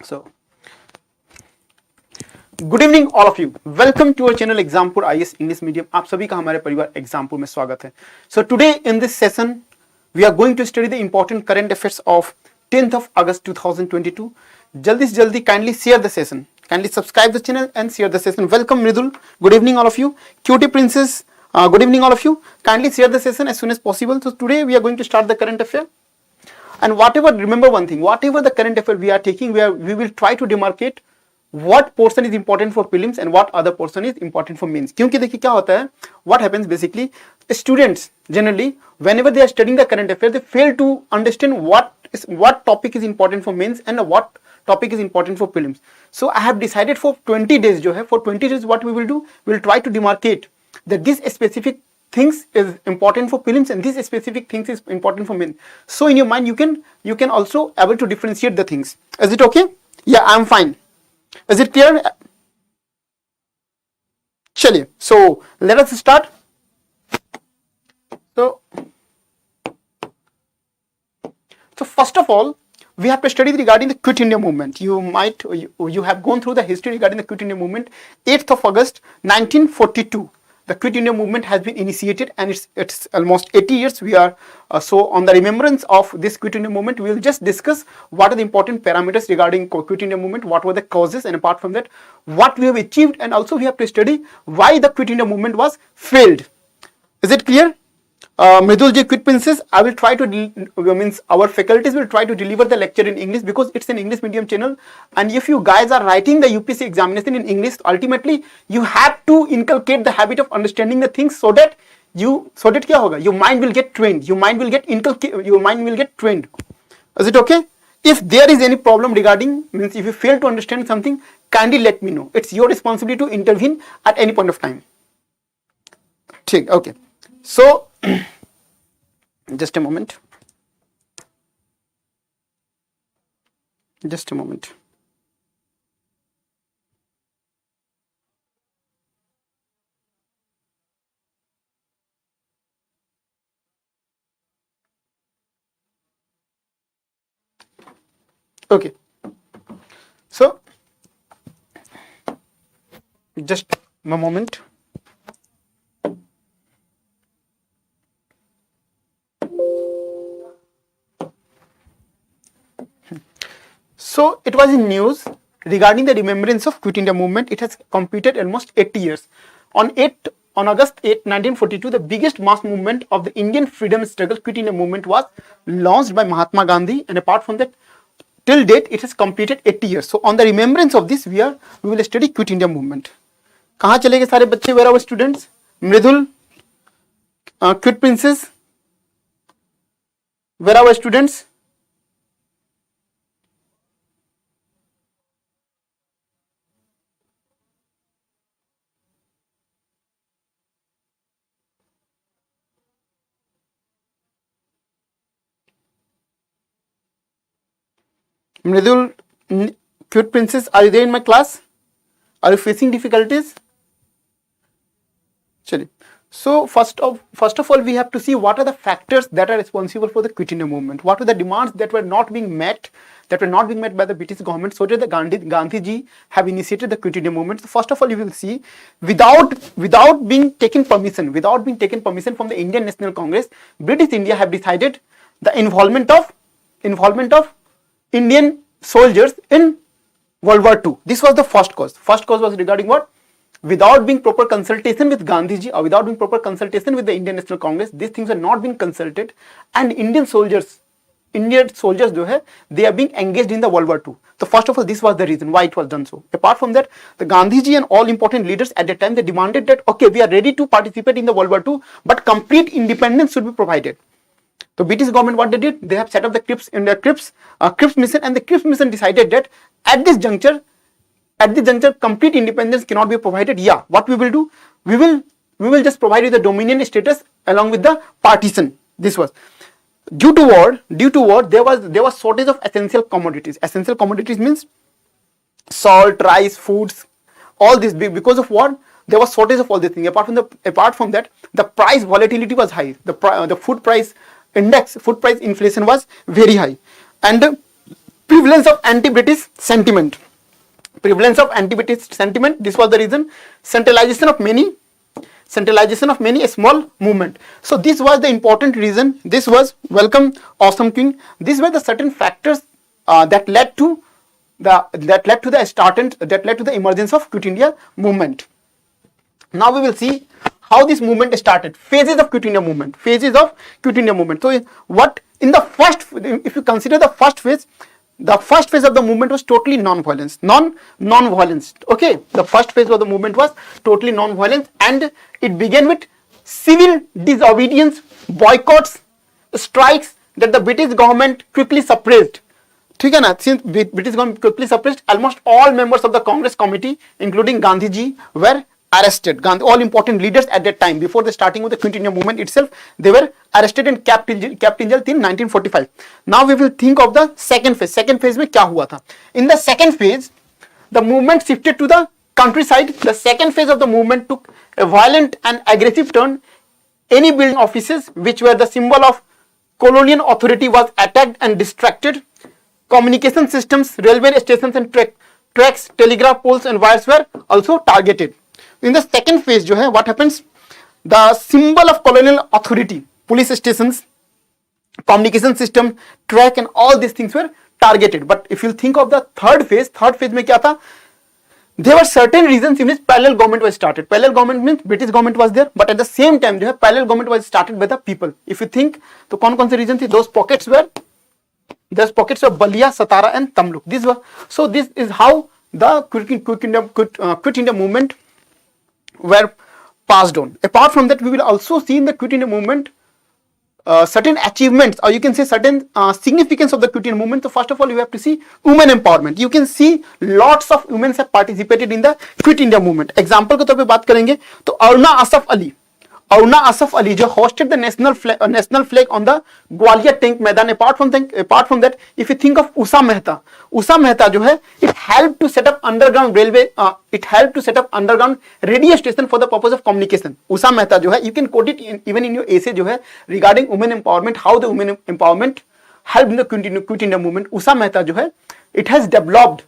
So, good evening all of you, welcome to our channel Exampur IAS English medium. आप सभी का हमारे परिवार एग्जामपुर में स्वागत है। So today in this session we are going to study the important current affairs of 10th of August 2022। जल्दी से जल्दी kindly share the session, kindly subscribe the channel and share the session. Welcome Mridul, good evening all of you. Cutie princess, good evening all of you. Kindly share the session as soon as possible. So today we are going to start the current affair, and whatever, remember one thing, whatever the current affair we are taking, we will try to demarcate what portion is important for prelims and what other portion is important for mains. क्योंकि देखिए क्या होता है, what happens basically, students generally whenever they are studying the current affair they fail to understand what topic is important for mains and what topic is important for prelims. So I have decided for 20 days जो है, for 20 days what we will do, we will try to demarcate that this specific things is important for prelims and this specific things is important for mains. So in your mind you can also able to differentiate the things. Is it okay? Yeah, I am fine. Is it clear? चलिए, so let us start. So first of all we have to study regarding the Quit India movement. You have gone through the history regarding the Quit India movement. 8th of August 1942 the Quit India movement has been initiated, and it's almost 80 years. We are so on the remembrance of this Quit India movement we will just discuss what are the important parameters regarding Quit India movement, what were the causes, and apart from that what we have achieved, and also we have to study why the Quit India movement was failed. Is it clear? Mridul ji, Quit Princess, I will try to means our faculties will try to deliver the lecture in English because it's an English medium channel, and if you guys are writing the UPSC examination in English, ultimately you have to inculcate the habit of understanding the things so that क्या होगा, your mind will get trained, your mind will get trained. Is it okay? If there is any problem regarding, means if you fail to understand something, kindly let me know. It's your responsibility to intervene at any point of time. ठीक, okay. So just a moment. Okay, so just a moment. So it was in news regarding the remembrance of Quit India movement. It has completed almost 80 years. On August 8, 1942, the biggest mass movement of the Indian freedom struggle, Quit India movement, was launched by Mahatma Gandhi, and apart from that, till date it has completed 80 years. So on the remembrance of this, we will study Quit India movement. कहाँ चले गए सारे बच्चे? Where are our students? Mridul, Quit Princess, where are our students? Mridul, Quit Princess, are you there in my class? Are you facing difficulties? Chali. So first of all we have to see what are the factors that are responsible for the Quit India movement. What were the demands that were not being met by the British government, so that the Gandhi ji have initiated the Quit India movement. So first of all you will see, without being taken permission from the Indian National Congress, British India have decided the involvement of Indian soldiers in World War II. This was the first cause. First cause was regarding what? Without being proper consultation with Gandhiji or without being proper consultation with the Indian National Congress, these things are not being consulted, and Indian soldiers जो है, they are being engaged in the World War II. So first of all, this was the reason why it was done so. Apart from that, the Gandhiji and all important leaders at that time, they demanded that, okay, we are ready to participate in the World War II, but complete independence should be provided. The British government, what they did, they have set up the Cripps mission, and the Cripps mission decided that at this juncture complete independence cannot be provided. Yeah, what we will do, we will just provide you the dominion status along with the partition. This was due to war. There was shortage of essential commodities. Essential commodities means salt, rice, foods, all this. Because of war, there was shortage of all these things. Apart from that, the price volatility was high. The food price inflation was very high, and Prevalence of anti-British sentiment. Prevalence of anti-British sentiment. This was the reason. Centralization of many, a small movement. So this was the important reason. This was, welcome awesome king. These were the certain factors that led to the emergence of Quit India movement. Now we will see how this movement started. Phases of Quit India movement. So what in the first, if you consider the first phase of the movement was totally non-violence. Non-violence. Okay, the first phase of the movement was totally non-violence, and it began with civil disobedience, boycotts, strikes that the British government quickly suppressed. Since British government quickly suppressed, almost all members of the Congress committee, including Gandhiji, were arrested. All important leaders at that time, before the starting of the Quit India movement itself, they were arrested and kept in jail till 1945. Now we will think of the second phase. Second phase में क्या हुआ था? In the second phase, the movement shifted to the countryside. The second phase of the movement took a violent and aggressive turn. Any building offices which were the symbol of colonial authority was attacked and distracted. Communication systems, railway stations and tracks, telegraph poles and wires were also targeted. In the second phase, what happens? The symbol of colonial authority, police stations, communication system, track and all these things were targeted. But if you think of the third phase में क्या था? There were certain reasons in which parallel government was started. Parallel government means British government was there, but at the same time, parallel government was started by the people. If you think, तो कौन-कौन से reasons थे? Those pockets were Balia, Satara and Tamluk. So this is how the Quit India movement were passed on. Apart from that, we will also see in the Quit India movement certain achievements, or you can say certain significance of the Quit India movement. So first of all, you have to see women empowerment. You can see lots of women have participated in the Quit India movement. Example के तौर पे बात करेंगे तो अरुणा असफ अली जो hosted the national flag on the Gwalior tank मैदान. Apart from that, if you think of Usha Mehta जो है, it helped to set up underground railway, it helped to set up underground radio station for the purpose of communication. Usha Mehta जो है, you can quote it even in your essay जो है regarding women empowerment, how the women empowerment helped in the Quit India movement. Usha Mehta जो है, it has developed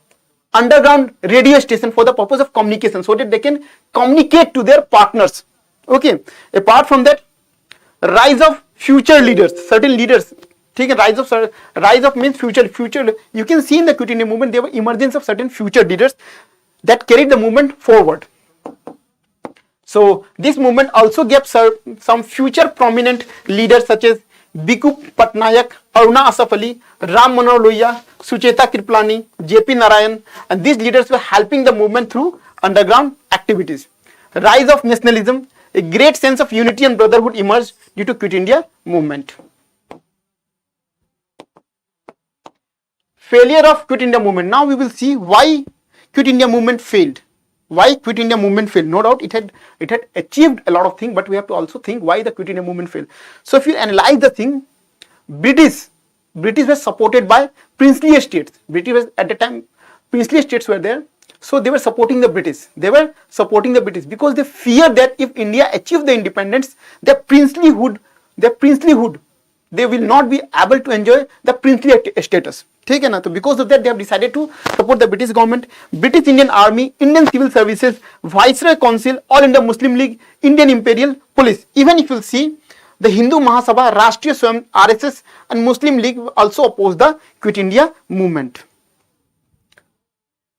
underground radio station for the purpose of communication so that they can communicate to their partners. Okay. Apart from that, rise of future leaders, certain leaders. Rise of means future. You can see in the Quit India movement there were emergence of certain future leaders that carried the movement forward. So this movement also gave some future prominent leaders such as Bikku Patnaik, Aruna Asaf Ali, Ram Manohar Lohiya, Sucheta Kriplani, JP Narayan, and these leaders were helping the movement through underground activities. Rise of nationalism. A great sense of unity and brotherhood emerged due to Quit India movement. Failure of Quit India movement. Now we will see why Quit India movement failed. Why Quit India movement failed? No doubt it had achieved a lot of things, but we have to also think why the Quit India movement failed. So if you analyze the thing, British were supported by princely estates. British was at the time, princely estates were there. So they were supporting the British. Because they feared that if India achieved the independence, their princelyhood, they will not be able to enjoy the princely status. So because of that, they have decided to support the British government, British Indian Army, Indian Civil Services, Viceroy Council, All India Muslim League, Indian Imperial Police. Even if you see, the Hindu Mahasabha, Rashtriya Swayam, RSS and Muslim League also opposed the Quit India movement.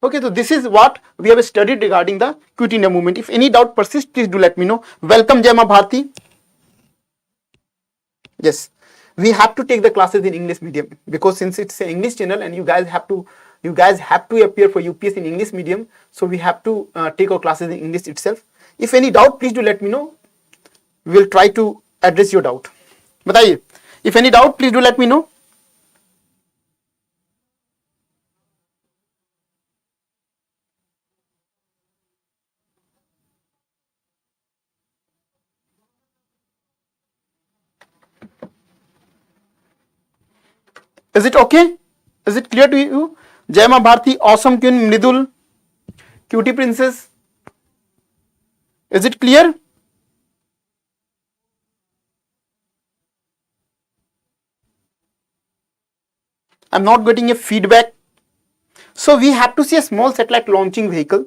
Okay, so this is what we have studied regarding the Quit India movement. If any doubt persists, please do let me know. Welcome, Jai Ma Bharati. Yes, we have to take the classes in English medium because since it's an English channel and you guys have to appear for UPS in English medium, so we have to take our classes in English itself. If any doubt, please do let me know. We will try to address your doubt. बताइए. If any doubt, please do let me know. Is it okay? Is it clear to you? Jai Ma Bharti, awesome queen, Mridul, cutie princess. Is it clear? I'm not getting a feedback. So we have to see a small satellite launching vehicle.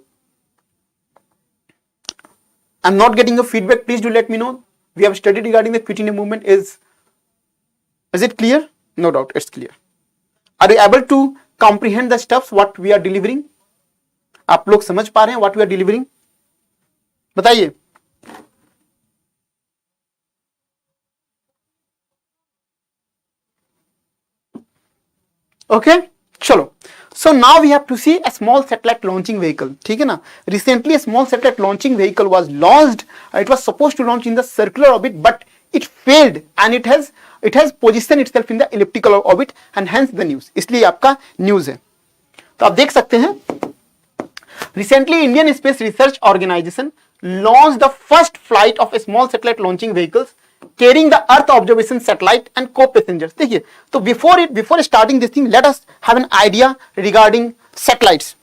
I'm not getting a feedback. Please do let me know. We have studied regarding the Quit India movement. Is it clear? No doubt, it's clear. Are you able to comprehend the steps what we are delivering? आप लोग समझ पा रहे हैं what we are delivering? बताइए. Okay, चलो. So now we have to see a small satellite launching vehicle. ठीक है ना? Recently a small satellite launching vehicle was launched. It was supposed to launch in the circular orbit, but it failed and it has positioned itself in the elliptical orbit and hence the news. इसलिए आपका news है. तो आप देख सकते हैं. Recently Indian Space Research Organization launched the first flight of a small satellite launching vehicles carrying the Earth observation satellite and co-passengers. देखिए, तो before starting this thing, let us have an idea regarding satellites.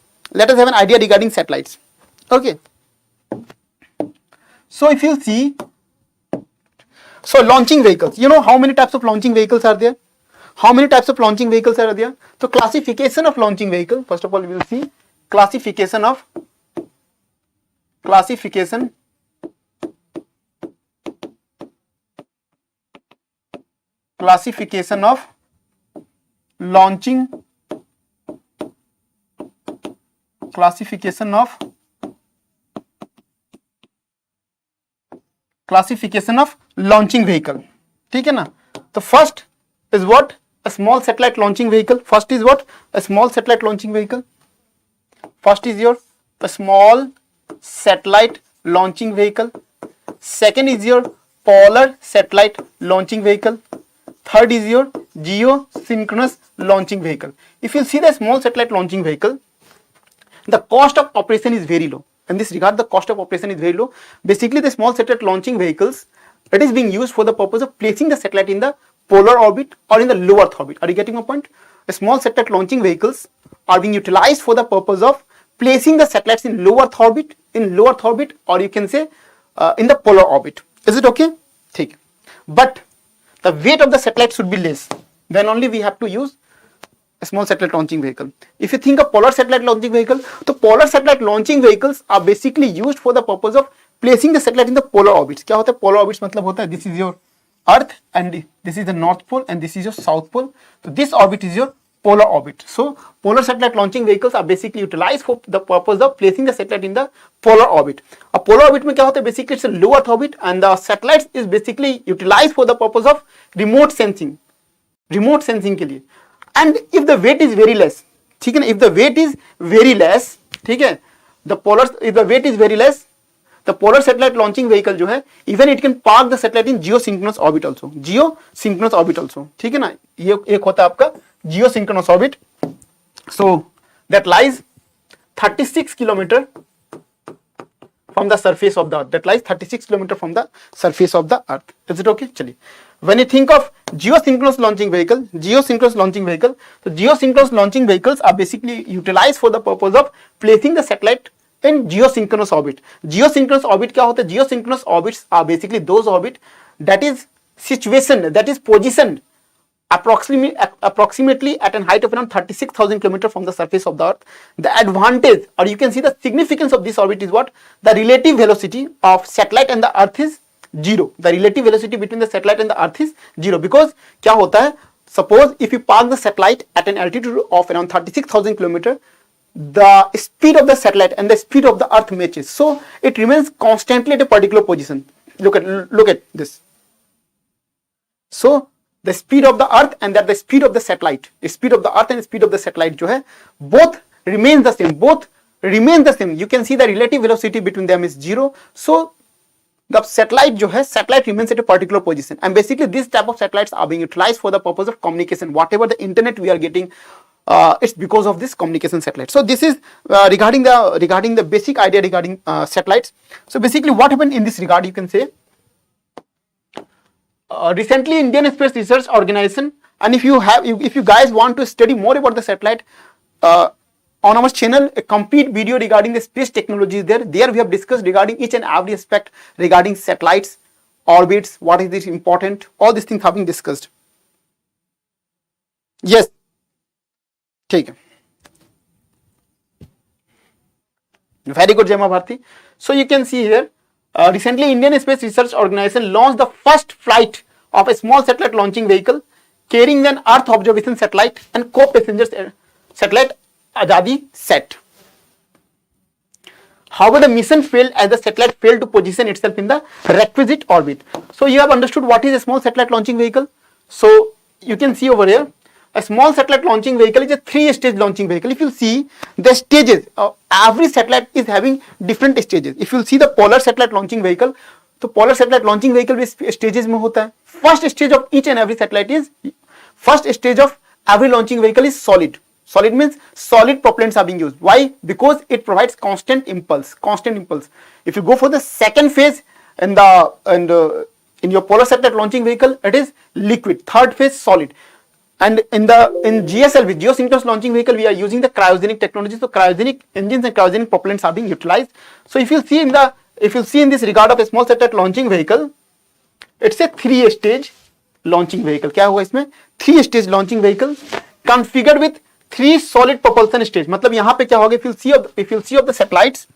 Okay. So if you see, so launching vehicles, you know how many types of launching vehicles are there? So classification of launching vehicle. First of all, we will see classification of launching vehicle. ठीक है ना? तो first is what? A small satellite launching vehicle. First is what? A small satellite launching vehicle. First is your a small satellite launching vehicle. Second is your polar satellite launching vehicle. Third is your geosynchronous launching vehicle. If you see the small satellite launching vehicle, the cost of operation is very low. In this regard, the cost of operation is very low. Basically, the small satellite launching vehicles, it is being used for the purpose of placing the satellite in the polar orbit or in the low Earth orbit. Are you getting my point? The small satellite launching vehicles are being utilized for the purpose of placing the satellites in low Earth orbit, or you can say in the polar orbit. Is it okay? ठीक. But the weight of the satellite should be less. Then only we have to use a small satellite launching vehicle. If you think of polar satellite launching vehicle, so polar satellite launching vehicles are basically used for the purpose of placing the satellite in the polar orbits. क्या होता है polar orbits? मतलब होता है this is your Earth and this is the North Pole and this is your South Pole. So this orbit is your polar orbit. So polar satellite launching vehicles are basically utilized for the purpose of placing the satellite in the polar orbit. A polar orbit में क्या होता है? Basically it's a low Earth orbit and the satellite is basically utilized for the purpose of remote sensing के लिए. And if the weight is very less, ठीक है ना? If the weight is very less, ठीक है? If the weight is very less, the polar satellite launching vehicle जो है, even it can park the satellite in geosynchronous orbit also. ठीक है ना? ये एक होता है आपका geosynchronous orbit. So that lies 36 kilometer from the surface of the Earth. Is it okay? चलिए. When you think of geosynchronous launching vehicle, so geosynchronous launching vehicles are basically utilized for the purpose of placing the satellite in geosynchronous orbit. Geosynchronous orbit क्या होता है? Geosynchronous orbits are basically those orbit that is positioned approximately at a height of around 36,000 km from the surface of the Earth. The advantage, or you can see the significance of this orbit is what? The relative velocity of satellite and the Earth is zero. The relative velocity between the satellite and the Earth is zero, because क्या होता है? Suppose if you park the satellite at an altitude of around 36,000 km, the speed of the satellite and the speed of the Earth matches, so it remains constantly at a particular position. Look at this. So the speed of the Earth and the speed of the satellite, जो है, both remains the same. You can see the relative velocity between them is zero. So the satellite remains at a particular position, and basically this type of satellites are being utilized for the purpose of communication. Whatever the internet we are getting, it's because of this communication satellite. So this is regarding the basic idea regarding satellites. So basically what happened in this regard, you can say recently Indian Space Research Organization, and if you guys want to study more about the satellite, on our channel a complete video regarding the space technology is there. There we have discussed regarding each and every aspect regarding satellites, orbits, what is this important, all these things have been discussed. Yes, ठीक है, very good Jema Bharti. So you can see here, recently Indian Space Research Organization launched the first flight of a small satellite launching vehicle carrying an Earth observation satellite and co-passenger satellite Ajadi set. However, the mission failed as the satellite failed to position itself in the requisite orbit. So you have understood what is a small satellite launching vehicle. So you can see over here, a small satellite launching vehicle is a 3-stage launching vehicle. If you see the stages, every satellite is having different stages. If you see the polar satellite launching vehicle, तो polar satellite launching vehicle भी stages में होता है. First stage of each and every satellite is, first stage of every launching vehicle is solid. Solid means solid propellants are being used. Why? Because it provides constant impulse. Constant impulse. If you go for the second phase in your polar satellite launching vehicle, it is liquid. Third phase solid. And in GSLV, geosynchronous launching vehicle, we are using the cryogenic technology. So cryogenic engines and cryogenic propellants are being utilized. So if you see in this regard of a small satellite launching vehicle, it's a 3-stage launching vehicle. क्या होगा इसमें? 3-stage launching vehicle configured with 3 solid propulsion stage. मतलब यहाँ पे क्या होगा? If you'll see of the satellites,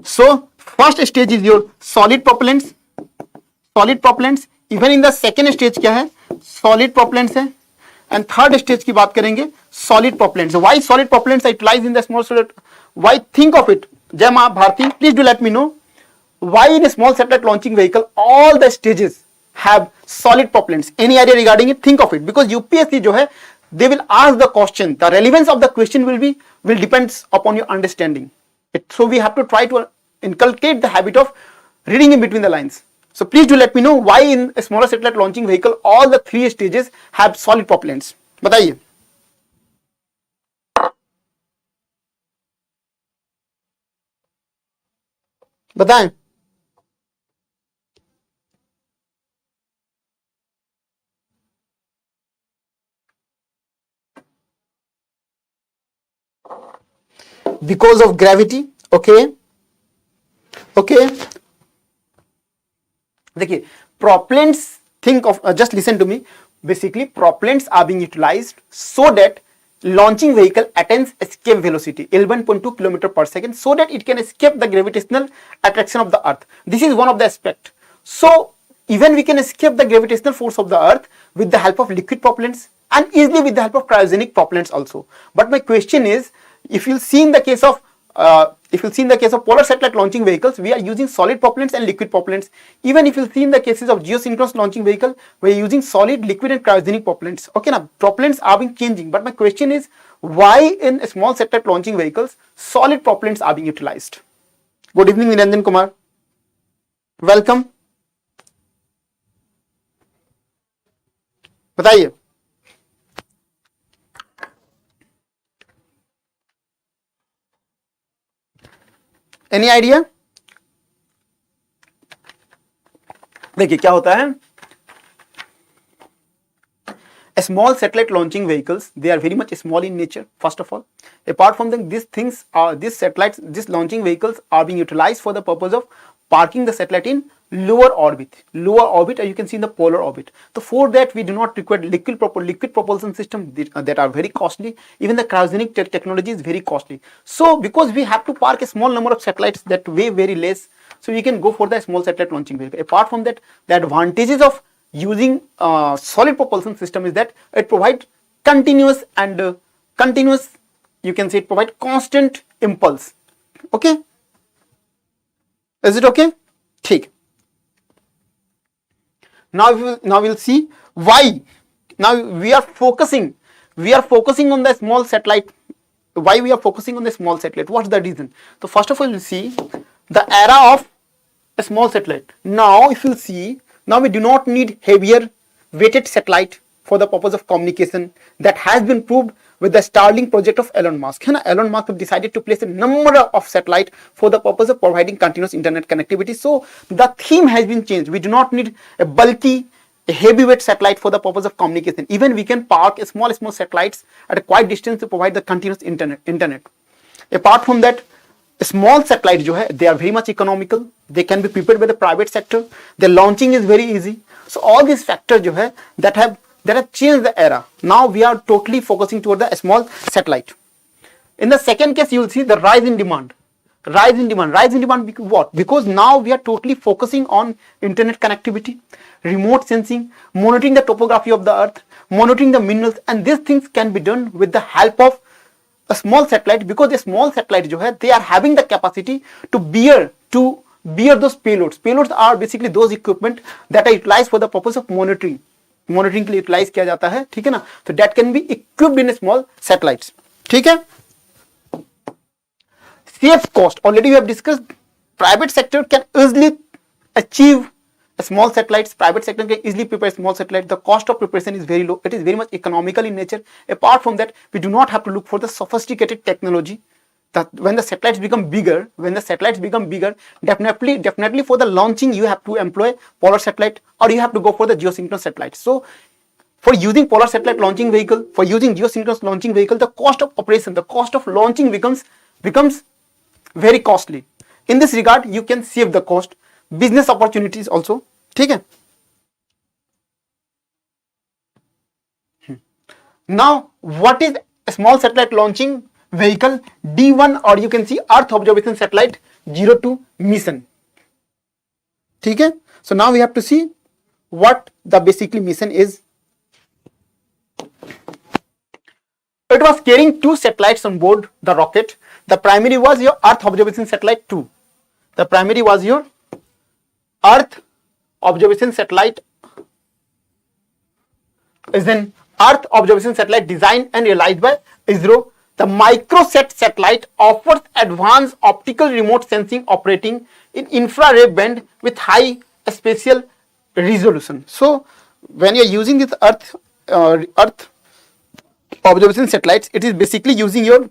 so first stage is your solid propellants. Even in the second stage क्या है? Solid propellants है. And third stage की बात करेंगे, solid propellants. Why solid propellants are utilized in the small satellite? Why? Think of it. Jai Ma Bharti, please do let me know why in a small satellite launching vehicle all the stages have solid propellants. Any idea regarding it? Think of it. Because UPSC जो है, they will ask the question. The relevance of the question will depends upon your understanding. So we have to try to inculcate the habit of reading in between the lines. So please do let me know why in a smaller satellite launching vehicle all the 3 stages have solid propellants. बताइए. बताएं. Because of gravity. Okay. देखिए, propellants, think of, just listen to me. Basically, propellants are being utilized so that launching vehicle attains escape velocity 11.2 km per second, so that it can escape the gravitational attraction of the earth. This is one of the aspects. So even we can escape the gravitational force of the earth with the help of liquid propellants and easily with the help of cryogenic propellants also. But my question is, if you'll see in the case of polar satellite launching vehicles, we are using solid propellants and liquid propellants. Even if you see in the cases of geosynchronous launching vehicle, we are using solid, liquid and cryogenic propellants. Okay, now propellants are being changing, but my question is, why in small satellite launching vehicles solid propellants are being utilized? Good evening, Niranjan Kumar. Welcome. बताइए. Any idea? देखिए क्या होता है, small satellite launching vehicles, they are very much small in nature. First of all, apart from them, these launching vehicles are being utilized for the purpose of parking the satellite in lower orbit, as you can see in the polar orbit. So for that we do not require liquid propulsion system that are very costly. Even the cryogenic technology is very costly. So because we have to park a small number of satellites that weigh very less, so we can go for the small satellite launching vehicle. Apart from that, the advantages of using solid propulsion system is that it provides continuous, you can say it provides constant impulse. Okay, is it okay? ठीक. Now we'll see why. Now we are focusing on the small satellite. Why we are focusing on the small satellite? What's the reason? So first of all, we'll see the era of a small satellite. Now if you see, now we do not need heavier weighted satellite for the purpose of communication. That has been proved with the Starlink project of Elon Musk. Elon Musk have decided to place a number of satellite for the purpose of providing continuous internet connectivity. So the theme has been changed. We do not need a bulky, a heavyweight satellite for the purpose of communication. Even we can park a small satellites at a quite distance to provide the continuous internet. Apart from that, small satellites they are very much economical. They can be prepared by the private sector. Their launching is very easy. So all these factors that have that has changed the era. Now we are totally focusing toward the small satellite. In the second case, you will see the rise in demand. Rise in demand because what? Because now we are totally focusing on internet connectivity, remote sensing, monitoring the topography of the earth, monitoring the minerals, and these things can be done with the help of a small satellite, because a small satellite जो है, they are having the capacity to bear those payloads. Payloads are basically those equipment that are utilized for the purpose of monitoring के लिए utilise किया जाता है, ठीक है ना. So that can be equipped in small satellites. ठीक है. Saves cost. Already we have discussed. Private sector can easily achieve a small satellites. Private sector can easily prepare small satellite. The cost of preparation is very low. It is very much economical in nature. Apart from that, we do not have to look for the sophisticated technology. That when the satellites become bigger, definitely for the launching you have to employ polar satellite, or you have to go for the geosynchronous satellite. So for using polar satellite launching vehicle, for using geosynchronous launching vehicle, the cost of operation, the cost of launching becomes very costly. In this regard, you can save the cost. Business opportunities also. ठीक है. Now, what is a small satellite launching vehicle? D1, or you can see Earth Observation Satellite 02 mission. ठीक है. So now we have to see what the basically mission is. It was carrying 2 satellites on board the rocket. The primary was your Earth Observation Satellite 2. The primary was your Earth Observation Satellite is an Earth Observation Satellite designed and realized by ISRO. The microsat satellite offers advanced optical remote sensing operating in infrared band with high spatial resolution. So when you are using this Earth observation satellites, it is basically using your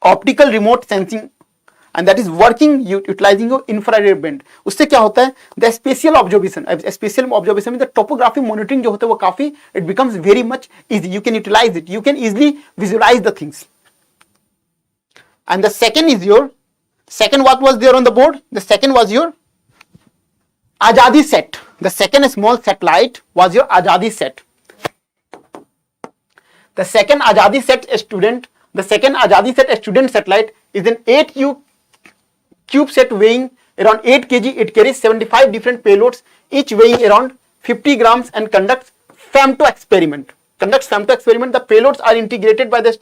optical remote sensing, and that is working utilizing your infrared band. उससे क्या होता है? The spatial observation में the topography monitoring जो होता है वो काफी, it becomes very much easy. You can utilize it. You can easily visualize the things. And the second is what was there on the board? The second was your Azadi set. The second small satellite was your Azadi set. The second Azadi set student satellite is an 8U CubeSat weighing around 8 kg. It carries 75 different payloads, each weighing around 50 grams, and conducts femto experiment. The payloads are integrated by the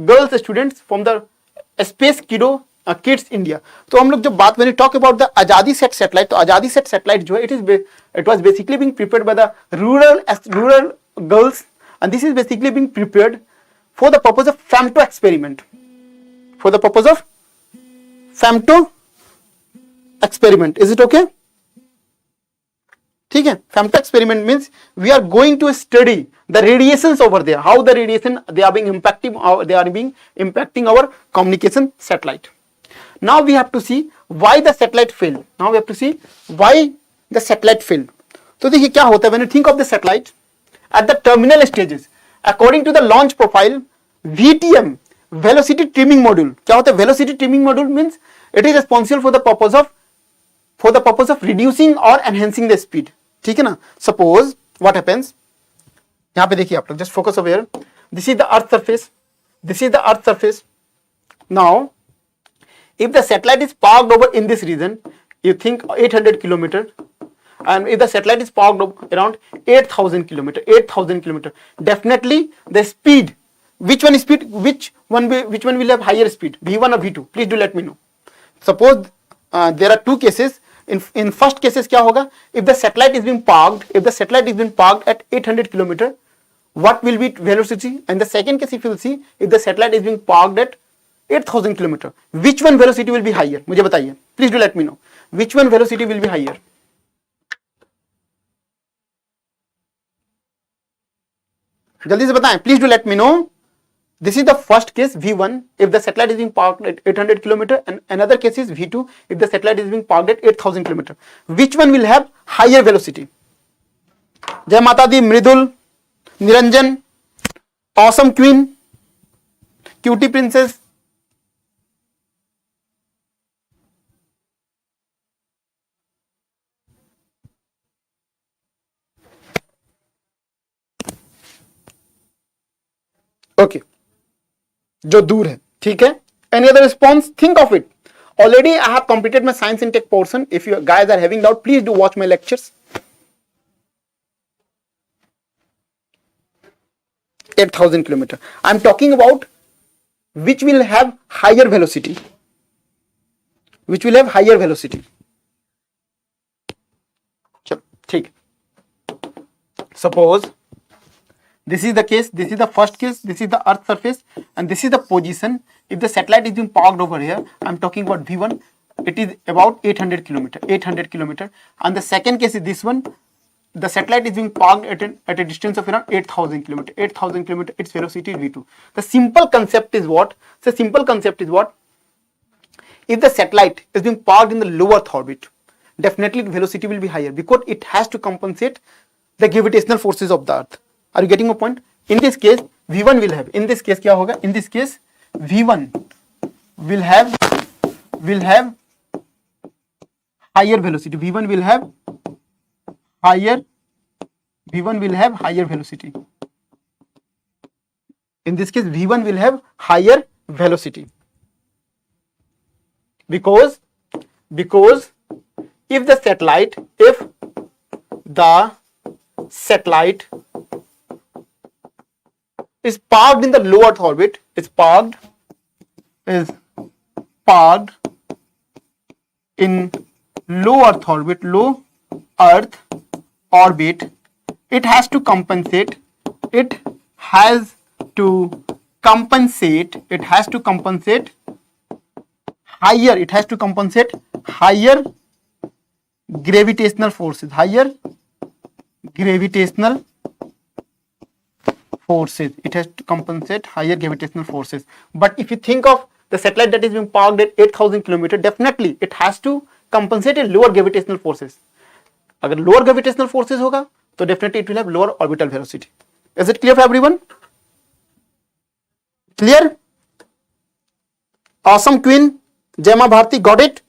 girls students from the Space Kids India. तो हम लोग जब बात when we talk about the Azadi set satellite, तो Azadi set satellite जो है it was basically being prepared by the rural girls, and this is basically being prepared for the purpose of femto experiment. Is it okay? ठीक है. Femto experiment means we are going to study the radiations over there, how the radiation they are being impacting our communication satellite. Now we have to see why the satellite failed. तो देखिए क्या होता है when you think of the satellite at the terminal stages, according to the launch profile, VTM velocity trimming module. क्या होता है? Velocity trimming module means it is responsible for the purpose of reducing or enhancing the speed. ठीक है ना. Suppose what happens, यहाँ पे देखिए आप लोग, just focus over here. This is the Earth surface. Now if the satellite is parked over in this region, you think 800 kilometer, and if the satellite is parked around 8,000 kilometer, definitely the speed, which one will have higher speed, V1 or V2? Please do let me know. Suppose there are 2 cases. In first cases क्या होगा? If the satellite is being parked at 800 kilometer, what will be velocity? And the second case, if you will see, if the satellite is being parked at 8,000 kilometer, which one velocity will be higher? मुझे बताइए. Please do let me know. Which one velocity will be higher? जल्दी से बताएं. Please do let me know. This is the first case, V1, if the satellite is being parked at 800 kilometer, and another case is V2, if the satellite is being parked at 8,000 kilometer. Which one will have higher velocity? Jai Mata Di, Mridul, Niranjan, Awesome Queen, Cutie Princess. जो दूर है, ठीक है. Any other response? Think of it. Already I have completed my science and tech portion. If you guys are having doubt, please do watch my lectures. 8,000 kilometer. I'm talking about which will have higher velocity. Which will have higher velocity. चलो ठीक. Suppose this is the case, this is the first case, this is the earth surface and this is the position. If the satellite is being parked over here, I'm talking about V1, it is about 800 kilometer. And the second case is this one, the satellite is being parked at a distance of around 8,000 kilometer. Its velocity is V2. The simple concept is what? If the satellite is being parked in the low Earth orbit, definitely the velocity will be higher because it has to compensate the gravitational forces of the Earth. Are you getting my point? In this case, V1 will have. In this case, क्या होगा? In this case, V1 will have higher velocity. V1 will have higher velocity. In this case, V1 will have higher velocity because if the satellite is parked in the low Earth orbit, is parked in low Earth orbit, it has to compensate higher gravitational forces. It has to compensate higher gravitational forces. But if you think of the satellite that is being parked at 8,000 kilometers, definitely it has to compensate a lower gravitational forces. अगर lower gravitational forces होगा, तो definitely it will have lower orbital velocity. Is it clear for everyone? Clear? Awesome queen, Jema Bharti, got it?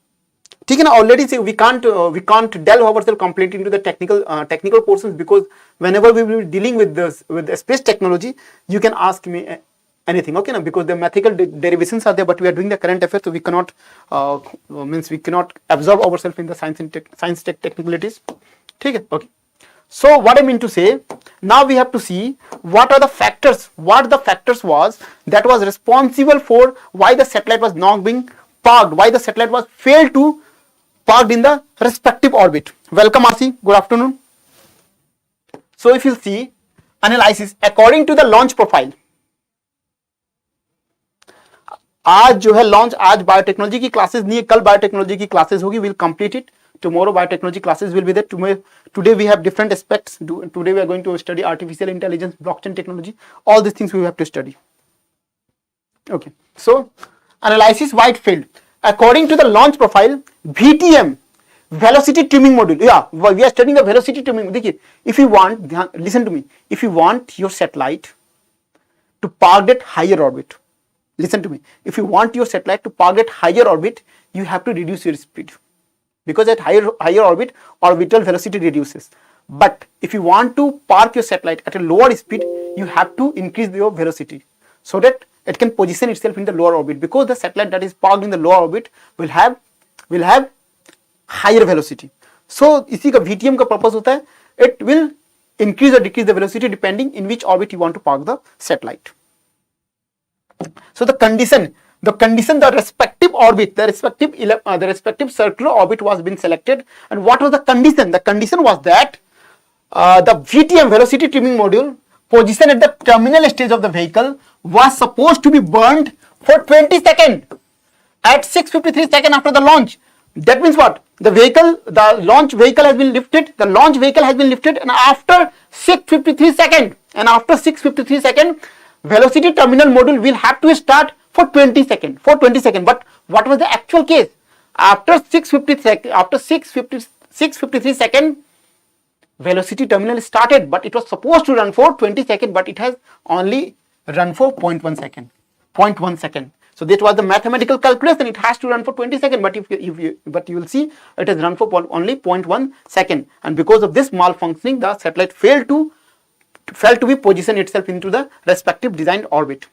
ठीक है ना. Already say we can't delve ourselves completely into the technical portions because whenever we will be dealing with the space technology, you can ask me anything, okay na? Because the mathematical derivations are there, but we are doing the current affairs, so we cannot absorb ourselves in the science tech technicalities. ठीक है? Okay. So what I mean to say, now we have to see what the factors was that was responsible for why the satellite was not being parked, why the satellite was failed to parked in the respective orbit. Welcome RC, good afternoon. So if you see analysis according to the launch profile, आज जो है launch, आज biotechnology की classes नहीं है, कल biotechnology की classes होगी, will complete it. Tomorrow biotechnology classes will be there. Today we have different aspects. Today we are going to study artificial intelligence, blockchain technology. All these things we have to study. Okay. So analysis why it failed. According to the launch profile, VTM, velocity trimming module. Yeah, we are studying the velocity trimming. If you want, listen to me. If you want your satellite to park at higher orbit, listen to me. If you want your satellite to park at higher orbit, you have to reduce your speed. Because at higher orbit, orbital velocity reduces. But if you want to park your satellite at a lower speed, you have to increase your velocity so that it can position itself in the lower orbit. Because the satellite that is parked in the lower orbit will have higher velocity. So इसी का VTM का purpose होता है, it will increase or decrease the velocity depending in which orbit you want to park the satellite. So the respective orbit, the respective circular orbit was being selected. And what was the condition? The condition was that the VTM, velocity trimming module, position at the terminal stage of the vehicle was supposed to be burned for 20 seconds at 6:53 seconds after the launch. That means what? The launch vehicle has been lifted. And after 6:53 seconds, velocity terminal module will have to start for 20 seconds. But what was the actual case? After 6:53 seconds, velocity terminal started, but it was supposed to run for 20 seconds, but it has only run for 0.1 second. So that was the mathematical calculation. It has to run for 20 seconds, but you will see it has run for only 0.1 second. And because of this malfunctioning, the satellite failed to be position itself into the respective designed orbit.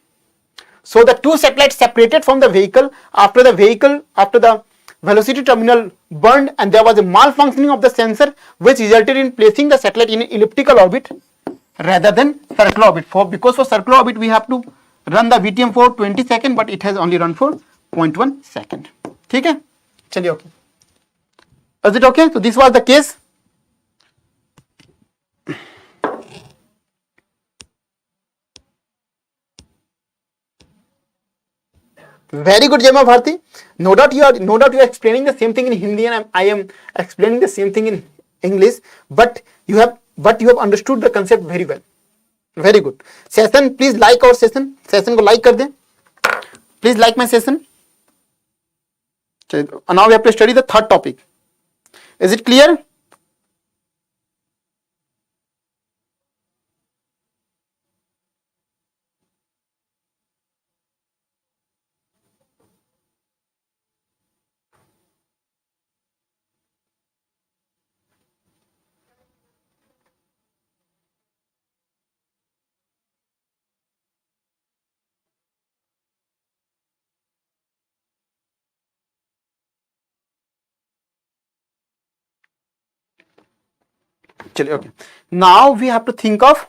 So the two satellites separated from the vehicle after the velocity terminal burned, and there was a malfunctioning of the sensor which resulted in placing the satellite in an elliptical orbit rather than circular orbit. Because for circular orbit we have to run the VTM for 20 seconds, but it has only run for 0.1 second. ठीक है, चलिए, okay. Is it okay? So this was the case. Very good, Jema Bharti. No doubt you are explaining the same thing in Hindi, and I am explaining the same thing in English. But you have understood the concept very well. Very good. Session, please like our session. Session को like कर दें. Please like my session. Now we have to study the third topic. Is it clear? Okay. Now we have to think of,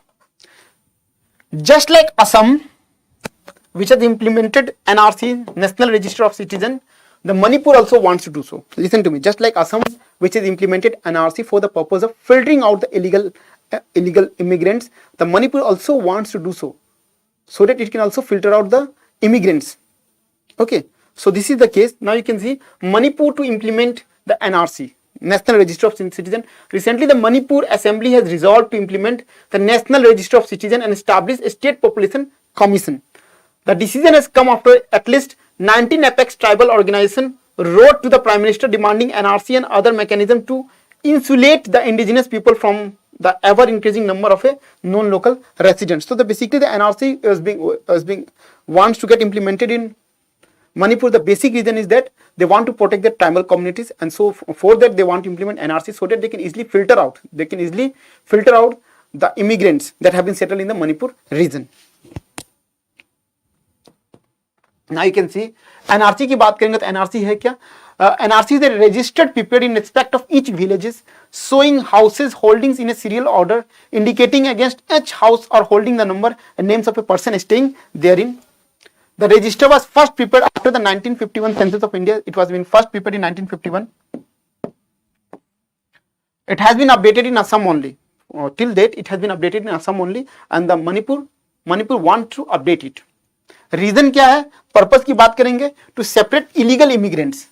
just like Assam, which has implemented NRC, National Register of Citizen, the Manipur also wants to do so. Listen to me. Just like Assam, which has implemented NRC for the purpose of filtering out the illegal immigrants, the Manipur also wants to do so that it can also filter out the immigrants. Okay. So this is the case. Now you can see Manipur to implement the NRC, National Register of Citizen. Recently, the Manipur Assembly has resolved to implement the National Register of Citizen and establish a State Population Commission. The decision has come after at least 19 apex tribal organizations wrote to the Prime Minister demanding NRC and other mechanism to insulate the indigenous people from the ever-increasing number of non-local residents. So basically the NRC wants to get implemented in Manipur. The basic reason is that they want to protect their tribal communities, and so for that they want to implement NRC so that they can easily filter out the immigrants that have been settled in the Manipur region. Now you can see NRC की बात करेंगे तो NRC है क्या? NRC is a registered prepared in respect of each villages, showing houses holdings in a serial order, indicating against each house or holding the number and names of a person staying therein. The register was first prepared after the 1951 census of India. It was been first prepared in 1951. It has been updated in Assam only. Till date, it has been updated in Assam only, and the Manipur want to update it. Reason क्या है? Purpose की बात करेंगे, to separate illegal immigrants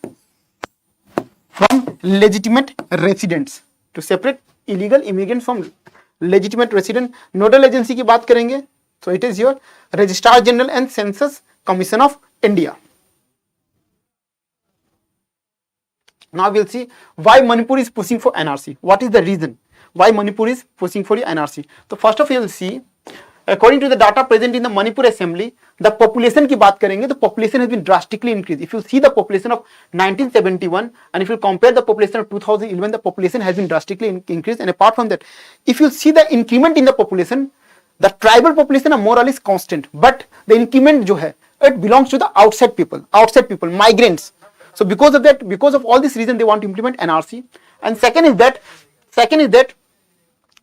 from legitimate residents. To separate illegal immigrants from legitimate residents. Nodal agency की बात करेंगे, so it is your Registrar General and Census Commission of India. Now we'll see why Manipur is pushing for NRC. What is the reason why Manipur is pushing for the NRC? So first of all, you'll see, according to the data present in the Manipur Assembly, the population की बात करेंगे, the population has been drastically increased. If you see the population of 1971 and if you compare the population of 2011, the population has been drastically increased. And apart from that, if you see the increment in the population, the tribal population are more or less constant, but the increment जो है, it belongs to the outside people, migrants. So because of that, because of all this reason, they want to implement NRC. And second is that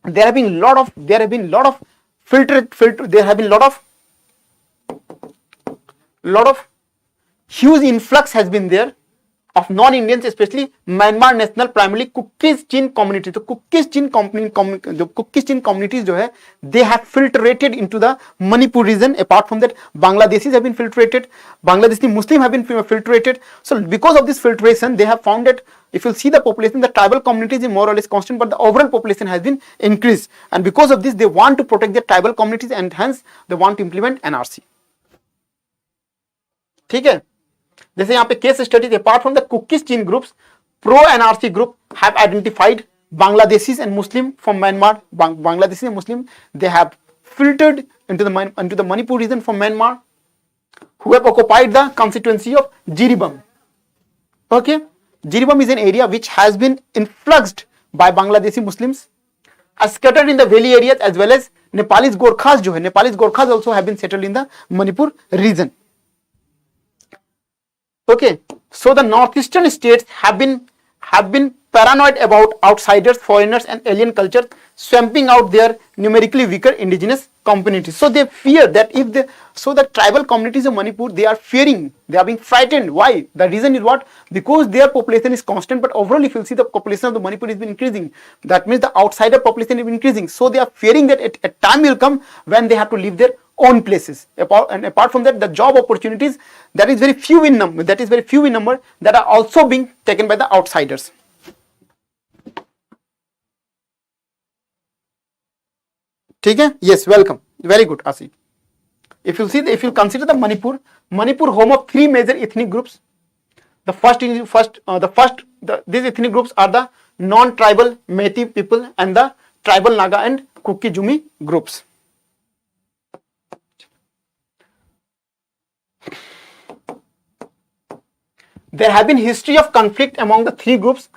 there have been lot of huge influx has been there of non-Indians, especially Myanmar national, primarily Kukis Chin community. So Kukis Chin communities जो है, they have filtrated into the Manipur region. Apart from that, Bangladeshis have been filtrated, Bangladeshi Muslim have been filtrated. So because of this filtration, they have found that if you see the population, the tribal communities is more or less constant, but the overall population has been increased. And because of this, they want to protect their tribal communities, and hence they want to implement NRC. ठीक है? जैसे यहाँ पे case studies, apart from the Kukis Chin groups, pro NRC group have identified Bangladeshis and Muslim from Myanmar. Bangladeshis and Muslim, they have filtered into the Manipur region from Myanmar, who have occupied the constituency of Jiribam. Okay, Jiribam is an area which has been influxed by Bangladeshi Muslims, are scattered in the valley areas, as well as Nepalis Gorkhas जो है, Nepalis Gorkhas also have been settled in the Manipur region. Okay, so the northeastern states have been paranoid about outsiders, foreigners, and alien cultures swamping out their numerically weaker indigenous communities. So they fear that if the tribal communities of Manipur, they are fearing, they are being frightened. Why? The reason is what? Because their population is constant, but overall if you see the population of the Manipur is been increasing. That means the outsider population is increasing. So they are fearing that a time will come when they have to leave their own places. Apart from that, the job opportunities, that is very few in number, that are also being taken by the outsiders. ठीक है? Yes, welcome. Very good, Asi. If you consider the Manipur home of three major ethnic groups. These ethnic groups are the non-tribal Metis people and the tribal Naga and Kuki-Jumi groups. There have been history of conflict among the three groups,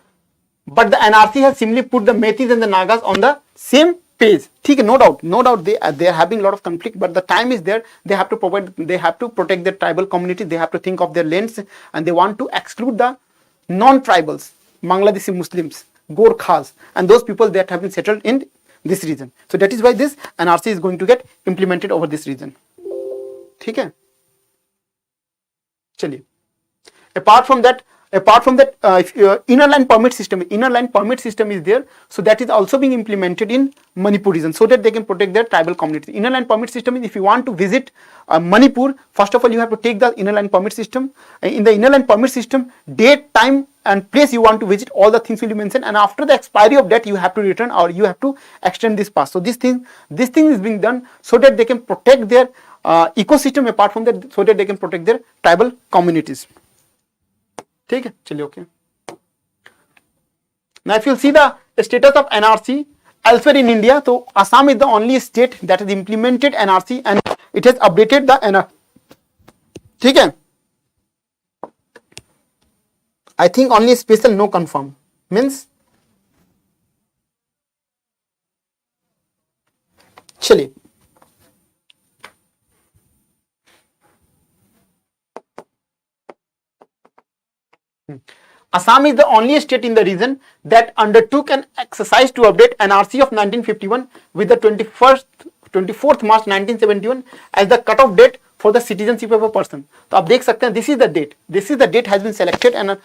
but the NRC has simply put the Metis and the Nagas on the same page. ठीक है, no doubt they are having a lot of conflict, but the time is there. They have to protect their tribal community. They have to think of their lands, and they want to exclude the non-tribals, Bangladeshi Muslims, Gorkhas, and those people that have been settled in this region. So that is why this NRC is going to get implemented over this region. ठीक है, चलिए. Apart from that, inner line permit system is there. So that is also being implemented in Manipur region, so that they can protect their tribal community. Inner line permit system is, if you want to visit Manipur, first of all you have to take the inner line permit system. In the inner line permit system, date, time and place you want to visit, all the things will be mentioned, and after the expiry of that you have to return or you have to extend this pass. So this thing is being done so that they can protect their ecosystem. Apart from that, so that they can protect their tribal communities. ठीक है, चलिए. Okay, now if you see the status of NRC elsewhere in India, so Assam is the only state that has implemented NRC and it has updated the NRC. ठीक है, I think only special no confirm means. चलिए, Assam is the only state in the region that undertook an exercise to update NRC of 1951 with the 24th March 1971 as the cut-off date for the citizenship of a person. तो आप देख सकते हैं, this is the date has been selected, and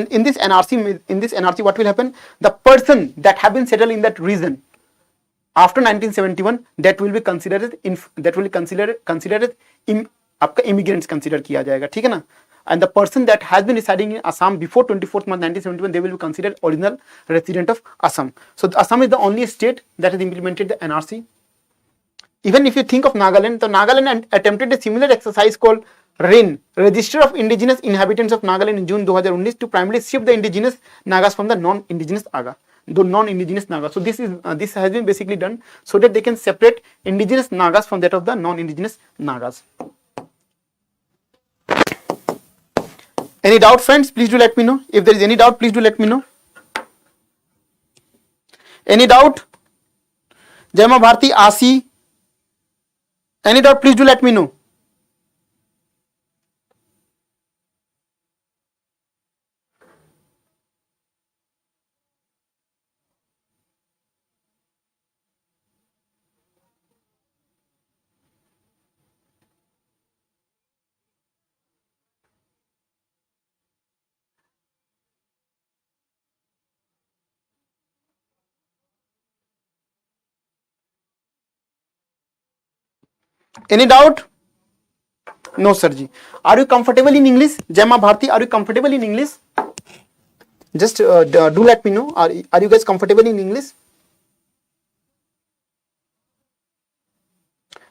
in this NRC what will happen? The person that have been settled in that region after 1971, that will be considered as आपका immigrants consider किया जाएगा. ठीक है ना? And the person that has been residing in Assam before 24th March 1971, they will be considered original resident of Assam. So Assam is the only state that has implemented the NRC. Even if you think of Nagaland, so Nagaland attempted a similar exercise called RIN, Register of Indigenous Inhabitants of Nagaland, in June 2019 to primarily shift the indigenous Nagas from the non-indigenous Nagas. So this has been basically done so that they can separate indigenous Nagas from that of the non-indigenous Nagas. Any doubt, friends? Please do let me know. If there is any doubt, please do let me know. Any doubt? Jaima Bharti, Asi. Any doubt? Please do let me know. Any doubt? No, Sirji. Are you comfortable in English? Jaima Bharti, are you comfortable in English? Just do let me know. Are you guys comfortable in English?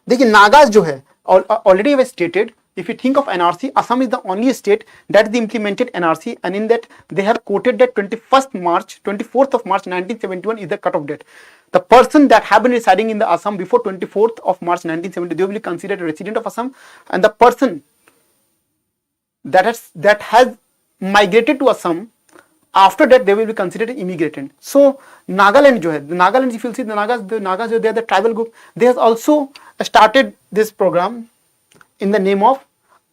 देखिए, Nagas जो है, already I stated, if you think of NRC, Assam is the only state that is implemented NRC, and in that they have quoted that 24th of March 1971 is the cut-off date. The person that have been residing in the Assam before 24th of March 1970, they will be considered a resident of Assam, and the person that has migrated to Assam, after that they will be considered immigrant. So Nagaland जो है, Nagaland, if you see the Nagas, they are the tribal group. They have also started this program in the name of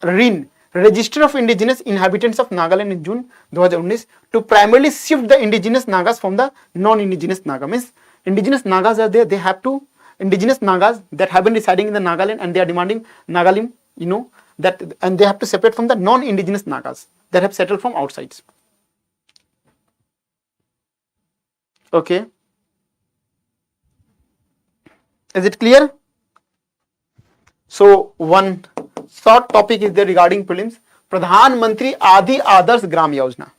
RIN, register of indigenous inhabitants of Nagaland in June 2019 to primarily shift the indigenous Nagas from the non-indigenous Naga. Means indigenous Nagas are there, they have to, indigenous Nagas that have been residing in the Nagaland and they are demanding Nagalim, that, and they have to separate from the non-indigenous Nagas that have settled from outside. Okay. Is it clear? So one short topic is there regarding prelims. Pradhan Mantri Adi Adarsh Gram Yojana.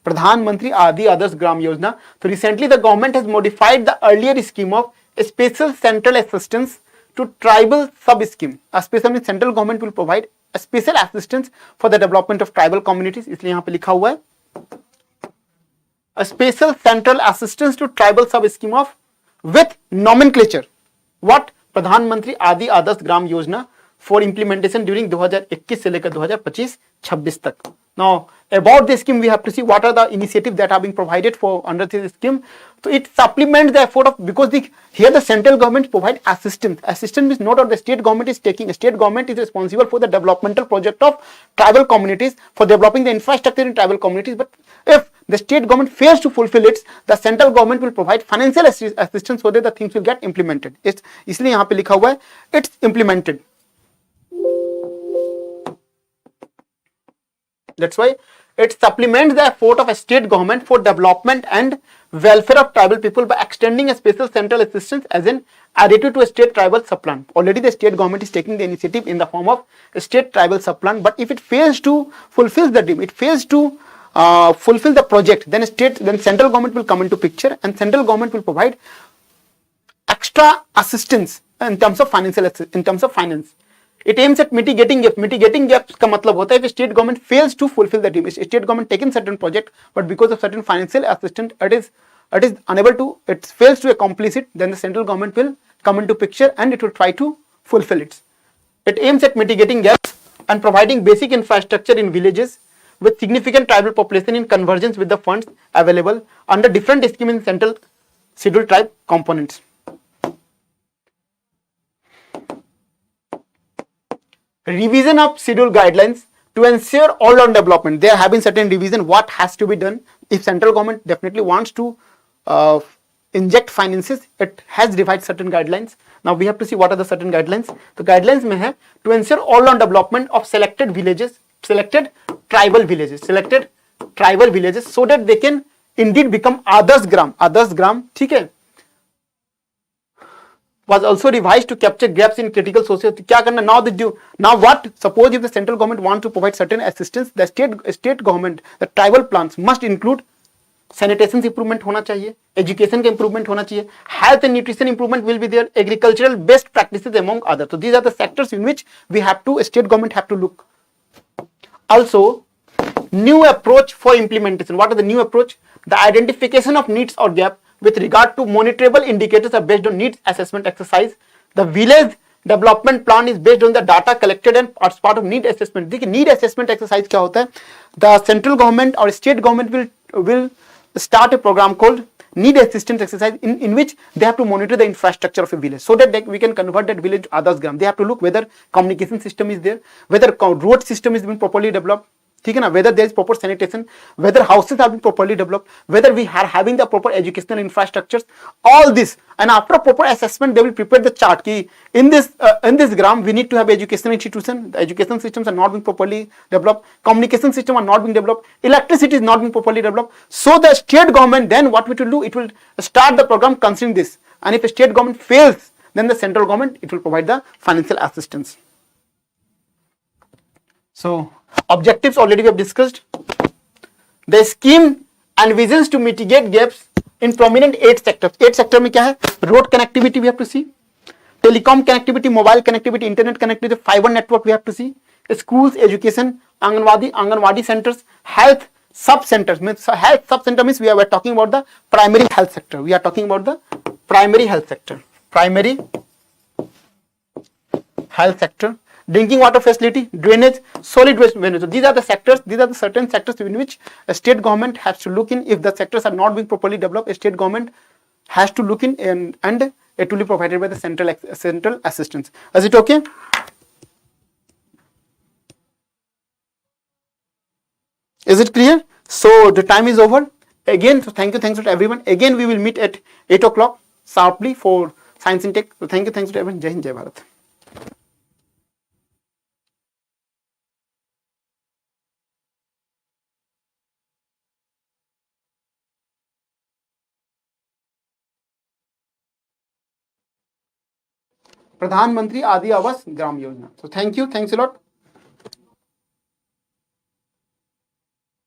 Pradhan Mantri Adi Adarsh Gram Yojana. So recently the government has modified the earlier scheme of a special central assistance to tribal sub scheme. A special central government will provide a special assistance for the development of tribal communities. इसलिए यहाँ पे लिखा हुआ है a special central assistance to tribal sub scheme of with nomenclature. What? प्रधान मंत्री आदि Adarsh Gram Yojana for implementation during 2021 से लेकर 2025-26 तक. Now about the scheme we have to see what are the initiatives that are being provided for under this scheme. So it supplements the effort of, because here the central government provide assistance. Assistance is not that the state government is taking. State government is responsible for the developmental project of tribal communities, for developing the infrastructure in tribal communities. But if the state government fails to fulfill it, the central government will provide financial assistance so that the things will get implemented. इसलिए यहाँ पे लिखा हुआ है it's implemented. That's why it supplements the effort of a state government for development and welfare of tribal people by extending a special central assistance as an additive to a state tribal subplan. Already the state government is taking the initiative in the form of a state tribal subplan, but if it fails to fulfill the dream, it fails to fulfill the project, then central government will come into picture and central government will provide extra assistance in terms of finance. It aims at mitigating gaps. Mitigating gaps का मतलब होता है if state government fails to fulfill the dream. State government taken certain project, but because of certain financial assistance, it is unable to, it fails to accomplish it. Then the central government will come into picture and it will try to fulfill it. It aims at mitigating gaps and providing basic infrastructure in villages with significant tribal population in convergence with the funds available under different schemes in central scheduled tribe components. Revision of schedule guidelines to ensure all-round development. There have been certain revision what has to be done. If central government definitely wants to inject finances, it has devised certain guidelines. Now we have to see what are the certain guidelines. The guidelines may have to ensure all-round development of selected villages, selected tribal villages, so that they can indeed become Adarsh Gram. Adarsh Gram, ठीक है? Was also revised to capture gaps in critical sources. क्या करना? Now what? Suppose if the central government wants to provide certain assistance, the state government, the tribal plans must include sanitation improvement होना चाहिए, education का improvement होना चाहिए, health and nutrition improvement will be there, agricultural best practices among others. So these are the sectors in which state government have to look. Also, new approach for implementation. What are the new approach? The identification of needs or gap with regard to monitorable indicators are based on needs assessment exercise. The village development plan is based on the data collected and as part of need assessment. देखिए need assessment exercise क्या होता है? The central government or state government will start a program called need assistance exercise in which they have to monitor the infrastructure of a village so that we can convert that village to Adarsh Gram. They have to look whether communication system is there, whether road system is being properly developed, ठीक है ना, whether there is proper sanitation, whether houses have been properly developed, whether we are having the proper educational infrastructures, all this. And after proper assessment they will prepare the chart ki in this gram we need to have educational institution, the education systems are not being properly developed, communication system are not being developed, electricity is not being properly developed. So the state government then what it will do, it will start the program considering this, and if a state government fails then the central government it will provide the financial assistance. So objectives already we have discussed. The scheme envisions to mitigate gaps in prominent 8 sectors. 8 sector में क्या है? Road connectivity we have to see, telecom connectivity, mobile connectivity, internet connectivity, fiber network we have to see, schools, education, Anganwadi centers, health sub centers. Health sub center means we are talking about the primary health sector. We are talking about the primary health sector. Primary health sector. Drinking water facility, drainage, solid waste management. So these are the sectors, these are the certain sectors in which a state government has to look in. If the sectors are not being properly developed, a state government has to look in and it will be provided by the central assistance. Is it okay? Is it clear? So the time is over again. So thanks to everyone. Again we will meet at 8 o'clock sharply for science in tech. So thanks to everyone. Jai Hind, Jai Bharat. Pradhan Mantri Adi Awas Gram Yojana. So thanks a lot.